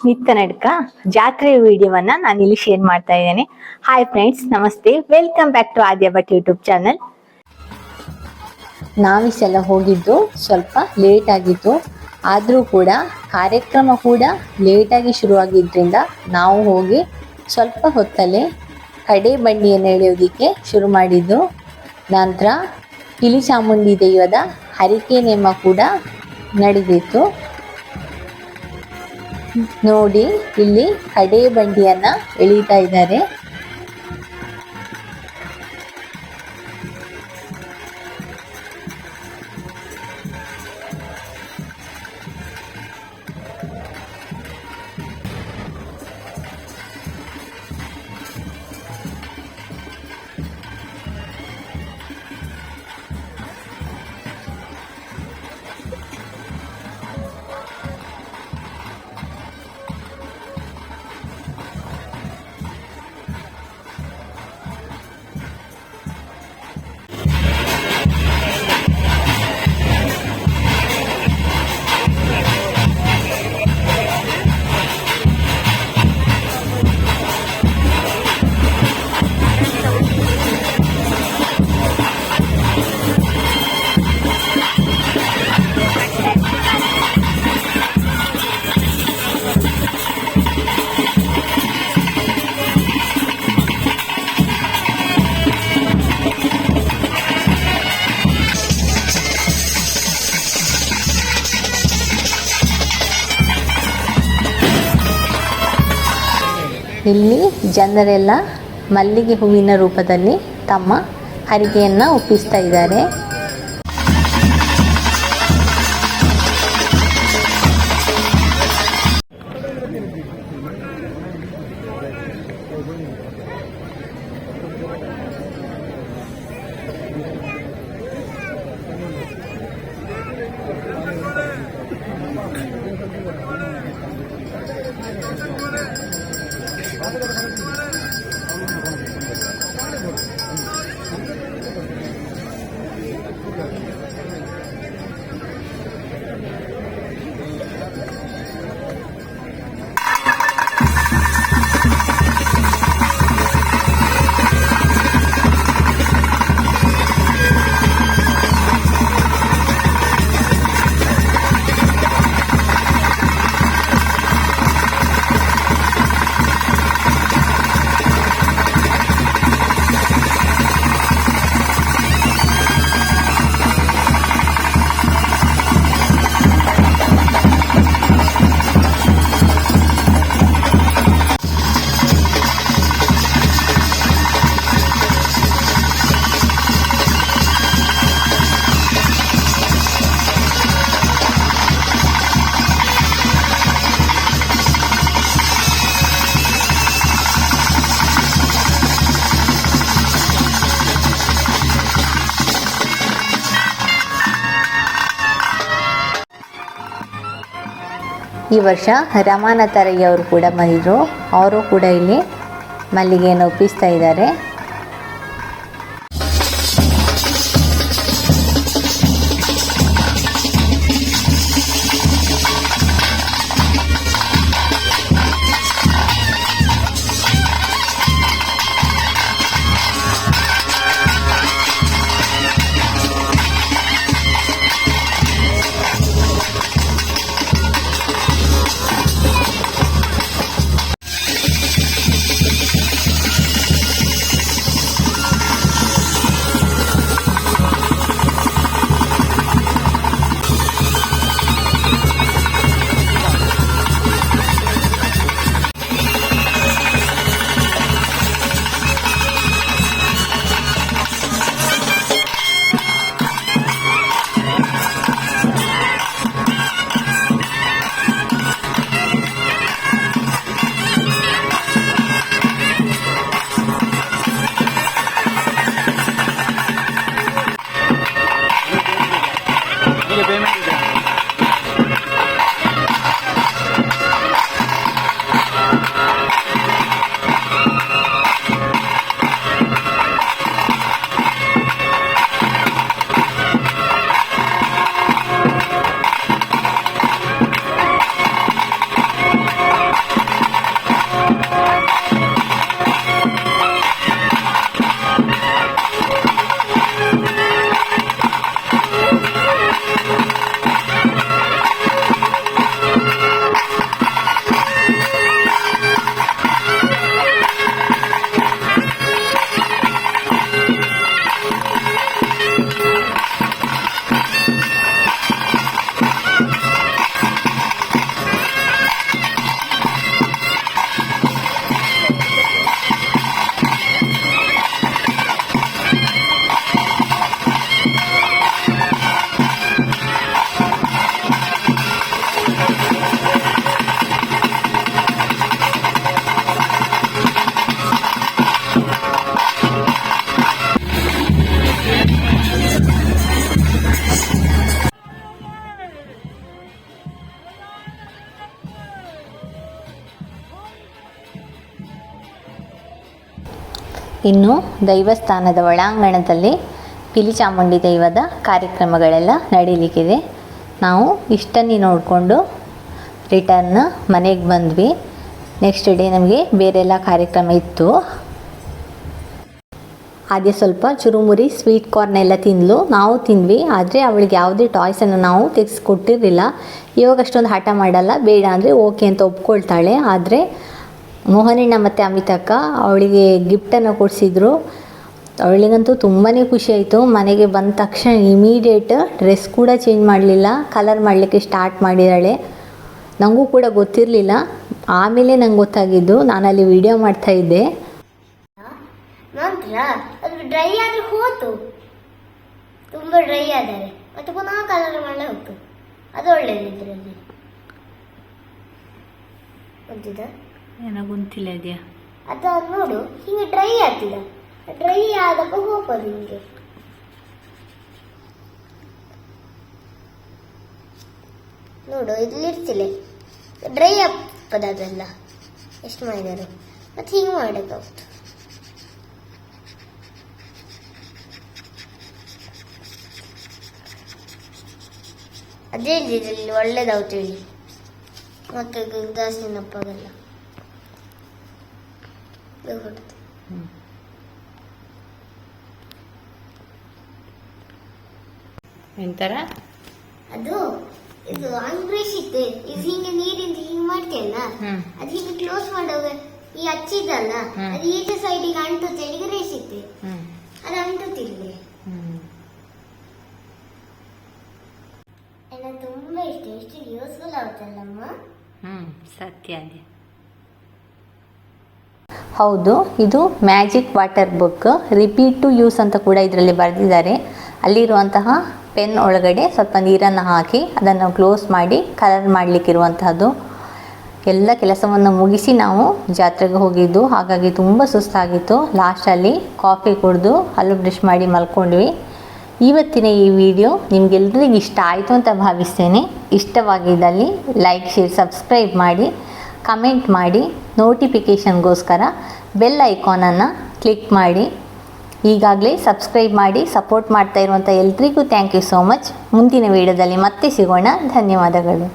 ನಿತ್ಯ ನಡ್ಕ ಜಾತ್ರೆ ವಿಡಿಯೋವನ್ನ ನಾನು ಇಲ್ಲಿ ಶೇರ್ ಮಾಡ್ತಾ ಇದ್ದೇನೆ. ಹಾಯ್ ಫ್ರೆಂಡ್ಸ್, ನಮಸ್ತೆ, welcome back to Aadya Bhat YouTube channel. ನಾವಿಸೆಲ್ಲ ಹೋಗಿದ್ದು ಸ್ವಲ್ಪ ಲೇಟ್ ಆಗಿತ್ತು, ಆದರೂ ಕೂಡ ಕಾರ್ಯಕ್ರಮ ಕೂಡ ಲೇಟಾಗಿ ಶುರುವಾಗಿದ್ದರಿಂದ ನಾವು ಹೋಗಿ ಸ್ವಲ್ಪ ಹೊತ್ತಲ್ಲೇ ಕಡೆ ಬಂಡಿಯನ್ನು ಎಳೆಯೋದಕ್ಕೆ ಶುರು ಮಾಡಿದ್ದು. ನಂತರ ಇಲಿ ಚಾಮುಂಡಿ ದೈವದ ಹರಿಕೆ ನೇಮ ಕೂಡ ನಡೆದಿತ್ತು. ನೋಡಿ, ಇಲ್ಲಿ ಕಡೆ ಬಂಡಿಯನ್ನ ಎಳೀತಾ ಇದ್ದಾರೆ. ಇಲ್ಲಿ ಜನರೆಲ್ಲ ಮಲ್ಲಿಗೆ ಹೂವಿನ ರೂಪದಲ್ಲಿ ತಮ್ಮ ಹರಿಕೆಯನ್ನು ಒಪ್ಪಿಸ್ತಾ ಇದ್ದಾರೆ. ಈ ವರ್ಷ ರಮಾನಾಥ ರೈ ಅವರು ಕೂಡ ಬಂದಿದ್ರು. ಅವರು ಕೂಡ ಇಲ್ಲಿ ಮಲ್ಲಿಗೆಯನ್ನು ಒಪ್ಪಿಸ್ತಾ ಇದ್ದಾರೆ. ಇನ್ನು ದೈವಸ್ಥಾನದ ಒಳಾಂಗಣದಲ್ಲಿ ಪಿಲಿಚಾಮುಂಡಿ ದೈವದ ಕಾರ್ಯಕ್ರಮಗಳೆಲ್ಲ ನಡೀಲಿಕ್ಕಿದೆ. ನಾವು ಇಷ್ಟನ್ನೇ ನೋಡಿಕೊಂಡು ರಿಟರ್ನ್ ಮನೆಗೆ ಬಂದ್ವಿ. ನೆಕ್ಸ್ಟ್ ಡೇ ನಮಗೆ ಬೇರೆಲ್ಲ ಕಾರ್ಯಕ್ರಮ ಇತ್ತು. ಅದೇ ಸ್ವಲ್ಪ ಚುರುಮುರಿ ಸ್ವೀಟ್ ಕಾರ್ನ್ ಎಲ್ಲ ತಿಂದಳು, ನಾವು ತಿಂದ್ವಿ. ಆದರೆ ಅವಳಿಗೆ ಯಾವುದೇ ಟಾಯ್ಸನ್ನು ನಾವು ತೆಗೆಸ್ಕೊಟ್ಟಿರಲಿಲ್ಲ. ಇವಾಗ ಅಷ್ಟೊಂದು ಹಠ ಮಾಡಲ್ಲ, ಬೇಡ ಅಂದರೆ ಓಕೆ ಅಂತ ಒಪ್ಕೊಳ್ತಾಳೆ. ಆದರೆ ಮೋಹನಣ್ಣ ಮತ್ತು ಅಮಿತಕ್ಕ ಅವಳಿಗೆ ಗಿಫ್ಟನ್ನು ಕೊಡಿಸಿದ್ರು. ಅವಳಿಗಂತೂ ತುಂಬಾ ಖುಷಿ ಆಯಿತು. ಮನೆಗೆ ಬಂದ ತಕ್ಷಣ ಇಮಿಡಿಯೇಟ್ ಡ್ರೆಸ್ ಕೂಡ ಚೇಂಜ್ ಮಾಡಲಿಲ್ಲ, ಕಲರ್ ಮಾಡಲಿಕ್ಕೆ ಸ್ಟಾರ್ಟ್ ಮಾಡಿದ್ದಾಳೆ. ನನಗೂ ಕೂಡ ಗೊತ್ತಿರಲಿಲ್ಲ, ಆಮೇಲೆ ನಂಗೆ ಗೊತ್ತಾಗಿದ್ದು. ನಾನಲ್ಲಿ ವಿಡಿಯೋ ಮಾಡ್ತಾಯಿದ್ದೆ. ನಂತರ ಅದು ಡ್ರೈ ಆದರೆ ಹೋತು, ತುಂಬ ಡ್ರೈ ಆದರೆ ಮತ್ತೆ ಪುನಃ ಕಲರ್ ಮಾಡಲೇ ಹೋಗ್ತು. ಅದು ಒಳ್ಳೇದಿದ್ರಲ್ಲಿ ಗೊತ್ತಿದ ಏನೋ ಗೊತ್ತಿಲ್ಲ ಇದೆಯಾ ಅದು ನೋಡು, ಹಿಂಗೆ ಡ್ರೈ ಆಗ್ತಿದ. ಡ್ರೈ ಆದಪ್ಪ ಹೋಗೋದು ಹಿಂಗೆ. ನೋಡು ಇಲ್ಲಿರ್ತಿಲ್ಲ, ಡ್ರೈ ಆಗ್ತದ ಅದೆಲ್ಲ. ಎಷ್ಟು ಮಾಡಿದರು ಮತ್ತೆ ಹಿಂಗೆ ಮಾಡೋಕ್ಕಾಗ್ತು. ಅದೇ ಇದರಲ್ಲಿ ಒಳ್ಳೇದಾಗುತ್ತೆ ಹೇಳಿ, ಮತ್ತೆ ಜಾಸ್ತಿ ನಪ್ಪಾಗಲ್ಲ. ಎಂತರ ಅದು ಇದು ಬ್ರಷ್ ಇತ್ತು, ಇದು ಹಿಂಗೆ ನೀರಿಂದ ಹಿಂಗೆ ಮಾಡ್ತೀಯಲ್ಲ, ಅದು ಹಿಂಗೆ ಕ್ಲೋಸ್ ಮಾಡುವಾಗ ಈ ಹಚ್ಚಿದಲ್ಲ ಅದು ಈಚೆ ಸೈಡಿಗೆ ಅಂಟುತ್ತೆ. ಈಗ ರೇಸ್ ಇತ್ತು, ಅದು ಅಂಟುತ್ತಿಲ್ಲ. ತುಂಬಾ ಇಷ್ಟ, ಎಷ್ಟು ಯೂಸ್ಫುಲ್ ಆಗುತ್ತಲ್ಲಮ್ಮ. ಸತ್ಯ ಅದೇ. ಹೌದು, ಇದು magic water book, repeat to use ಅಂತ ಕೂಡ ಇದರಲ್ಲಿ ಬರೆದಿದ್ದಾರೆ. ಅಲ್ಲಿರುವಂತಹ ಪೆನ್ ಒಳಗಡೆ ಸ್ವಲ್ಪ ನೀರನ್ನು ಹಾಕಿ ಅದನ್ನು ಕ್ಲೋಸ್ ಮಾಡಿ ಕಲರ್ ಮಾಡಲಿಕ್ಕಿರುವಂತಹದ್ದು. ಎಲ್ಲ ಕೆಲಸವನ್ನು ಮುಗಿಸಿ ನಾವು ಜಾತ್ರೆಗೆ ಹೋಗಿದ್ದು, ಹಾಗಾಗಿ ತುಂಬ ಸುಸ್ತಾಗಿತ್ತು. ಲಾಸ್ಟಲ್ಲಿ ಕಾಫಿ ಕುಡಿದು ಹಲ್ಲು ಬ್ರಷ್ ಮಾಡಿ ಮಲ್ಕೊಂಡ್ವಿ. ಇವತ್ತಿನ ಈ ವಿಡಿಯೋ ನಿಮಗೆಲ್ಲರಿಗೂ ಇಷ್ಟ ಆಯಿತು ಅಂತ ಭಾವಿಸ್ತೇನೆ. ಇಷ್ಟವಾಗಿದ್ದಲ್ಲಿ ಲೈಕ್, ಶೇರ್, ಸಬ್ಸ್ಕ್ರೈಬ್ ಮಾಡಿ, ಕಮೆಂಟ್ ಮಾಡಿ, ನೋಟಿಫಿಕೇಷನ್ಗೋಸ್ಕರ ಬೆಲ್ ಐಕಾನನ್ನು ಕ್ಲಿಕ್ ಮಾಡಿ. ಈಗಾಗಲೇ ಸಬ್ಸ್ಕ್ರೈಬ್ ಮಾಡಿ ಸಪೋರ್ಟ್ ಮಾಡ್ತಾ ಇರುವಂಥ ಎಲ್ರಿಗೂ ಥ್ಯಾಂಕ್ ಯು ಸೋ ಮಚ್. ಮುಂದಿನ ವಿಡಿಯೋದಲ್ಲಿ ಮತ್ತೆ ಸಿಗೋಣ. ಧನ್ಯವಾದಗಳು.